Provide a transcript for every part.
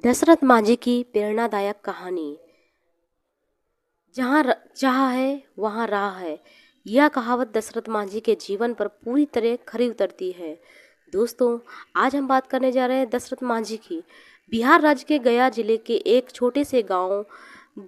दशरथ मांझी की प्रेरणादायक कहानी। जहाँ चाह है वहाँ राह है। यह कहावत दशरथ मांझी के जीवन पर पूरी तरह खरी उतरती है। दोस्तों, आज हम बात करने जा रहे हैं दशरथ मांझी की। बिहार राज्य के गया जिले के एक छोटे से गांव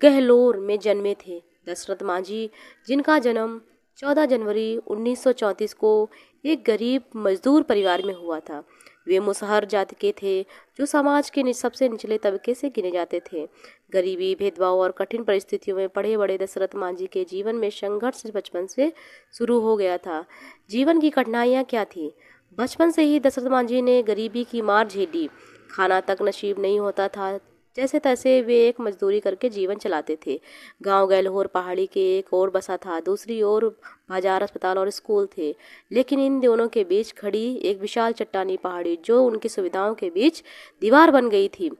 गहलोर में जन्मे थे दशरथ मांझी, जिनका जन्म 14 जनवरी 1934 को एक गरीब मजदूर परिवार में हुआ था। वे मुसहर जाति के थे, जो समाज के सबसे निचले तबके से गिने जाते थे। गरीबी, भेदभाव और कठिन परिस्थितियों में पढ़े बड़े दशरथ मांझी के जीवन में संघर्ष बचपन से शुरू हो गया था। जीवन की कठिनाइयाँ क्या थी? बचपन से ही दशरथ मांझी ने गरीबी की मार झेली। खाना तक नसीब नहीं होता था। जैसे तैसे वे एक मजदूरी करके जीवन चलाते थे। गांव गैलहोर पहाड़ी के एक ओर बसा था, दूसरी ओर बाजार, अस्पताल और स्कूल थे। लेकिन इन दोनों के बीच खड़ी एक विशाल चट्टानी पहाड़ी, जो उनकी सुविधाओं के बीच दीवार बन गई थी।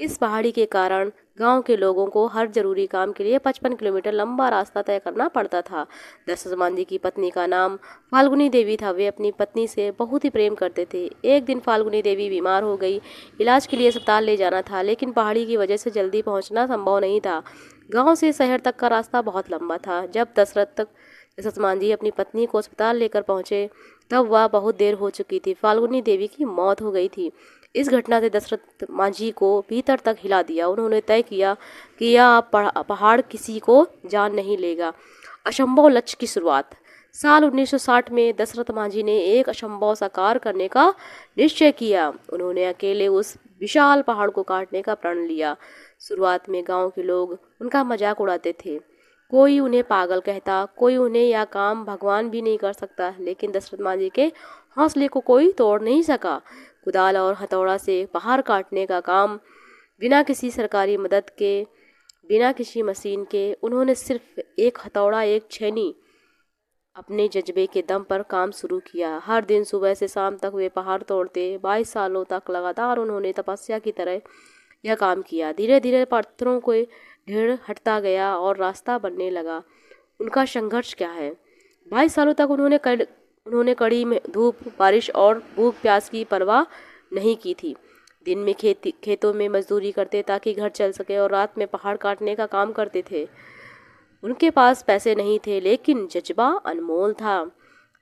इस पहाड़ी के कारण गांव के लोगों को हर जरूरी काम के लिए 55 किलोमीटर लंबा रास्ता तय करना पड़ता था। दशरथ मांझी की पत्नी का नाम फाल्गुनी देवी था। वे अपनी पत्नी से बहुत ही प्रेम करते थे। एक दिन फाल्गुनी देवी बीमार हो गई। इलाज के लिए अस्पताल ले जाना था, लेकिन पहाड़ी की वजह से जल्दी पहुंचना संभव नहीं था। गांव से शहर तक का रास्ता बहुत लंबा था। जब दशरथ मांझी अपनी पत्नी को अस्पताल लेकर पहुंचे, तब वह बहुत देर हो चुकी थी। फाल्गुनी देवी की मौत हो गई थी। इस घटना से दशरथ मांझी को भीतर तक हिला दिया। उन्होंने तय किया कि यह पहाड़ किसी को जान नहीं लेगा। असंभव लक्ष्य की शुरुआत। साल 1960 में दशरथ मांझी ने एक असंभव साकार करने का निश्चय किया। उन्होंने अकेले उस विशाल पहाड़ को काटने का प्रण लिया। शुरुआत में गांव के लोग उनका मजाक उड़ाते थे। कोई उन्हें पागल कहता, कोई उन्हें यह काम भगवान भी नहीं कर सकता। लेकिन दशरथ मांझी के हौसले को कोई तोड़ नहीं सका। कुदाल और हथौड़ा से पहाड़ काटने का काम, बिना किसी सरकारी मदद के, बिना किसी मशीन के, उन्होंने सिर्फ एक हथौड़ा, एक छेनी, अपने जज्बे के दम पर काम शुरू किया। हर दिन सुबह से शाम तक वे पहाड़ तोड़ते। 22 सालों तक लगातार उन्होंने तपस्या की तरह यह काम किया। धीरे धीरे पत्थरों को ढेर हटता गया और रास्ता बनने लगा। उनका संघर्ष क्या है? 22 सालों तक उन्होंने कड़ी में धूप, बारिश और भूख प्यास की परवाह नहीं की थी। दिन में खेतों में मजदूरी करते ताकि घर चल सके, और रात में पहाड़ काटने का काम करते थे। उनके पास पैसे नहीं थे, लेकिन जज्बा अनमोल था।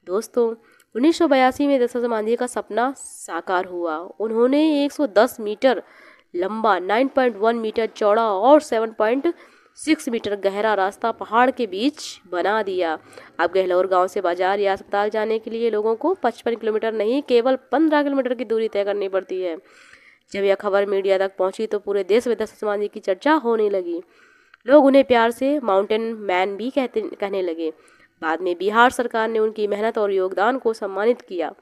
दोस्तों, 1982 में दशरथ मांझी का सपना साकार हुआ। उन्होंने 110 मीटर लंबा, 9.1 मीटर चौड़ा और 7.6 मीटर गहरा रास्ता पहाड़ के बीच बना दिया। अब गहलोर गांव से बाजार या अस्पताल जाने के लिए लोगों को 55 किलोमीटर नहीं, केवल 15 किलोमीटर की दूरी तय करनी पड़ती है। जब यह खबर मीडिया तक पहुंची तो पूरे देश में दशरथ मांझी की चर्चा होने लगी। लोग उन्हें प्यार से माउंटेन मैन भी कहने लगे। बाद में बिहार सरकार ने उनकी मेहनत और योगदान को सम्मानित किया।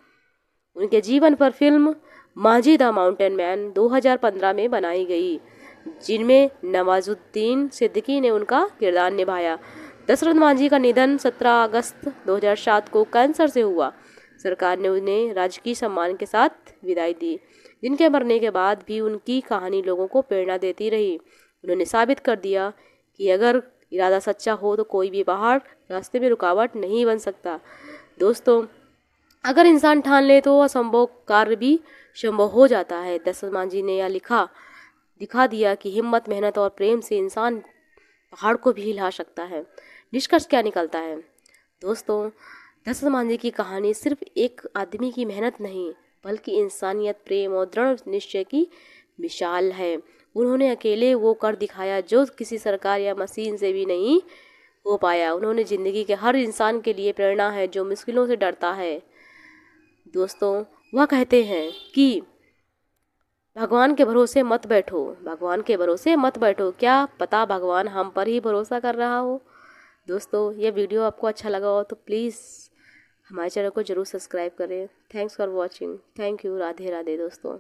उनके जीवन पर film Manjhi the mountain man 2015 में बनाई गई, जिनमें नवाजुद्दीन सिद्दीकी ने उनका किरदार निभाया। दशरथ मांझी का निधन 17 अगस्त 2007 को कैंसर से हुआ। सरकार ने उन्हें राजकीय सम्मान के साथ विदाई दी। जिनके मरने के बाद भी उनकी कहानी लोगों को प्रेरणा देती रही। उन्होंने साबित कर दिया कि अगर इरादा सच्चा हो तो कोई भी पहाड़ रास्ते में रुकावट नहीं बन सकता। दोस्तों, अगर इंसान ठान ले तो असंभव कार्य भी संभव हो जाता है। दशरथ मांझी ने यह दिखा दिया कि हिम्मत, मेहनत और प्रेम से इंसान पहाड़ को भी हिला सकता है। निष्कर्ष क्या निकलता है? दोस्तों, दशरथ मांझी की कहानी सिर्फ एक आदमी की मेहनत नहीं, बल्कि इंसानियत, प्रेम और दृढ़ निश्चय की मिसाल है। उन्होंने अकेले वो कर दिखाया जो किसी सरकार या मशीन से भी नहीं हो पाया। उन्होंने जिंदगी के हर इंसान के लिए प्रेरणा है जो मुश्किलों से डरता है। दोस्तों, वह कहते हैं कि भगवान के भरोसे मत बैठो, भगवान के भरोसे मत बैठो, क्या पता भगवान हम पर ही भरोसा कर रहा हो। दोस्तों, यह वीडियो आपको अच्छा लगा हो तो प्लीज़ हमारे चैनल को ज़रूर सब्सक्राइब करें। Thanks for watching. Thank you. Radhe Radhe दोस्तों।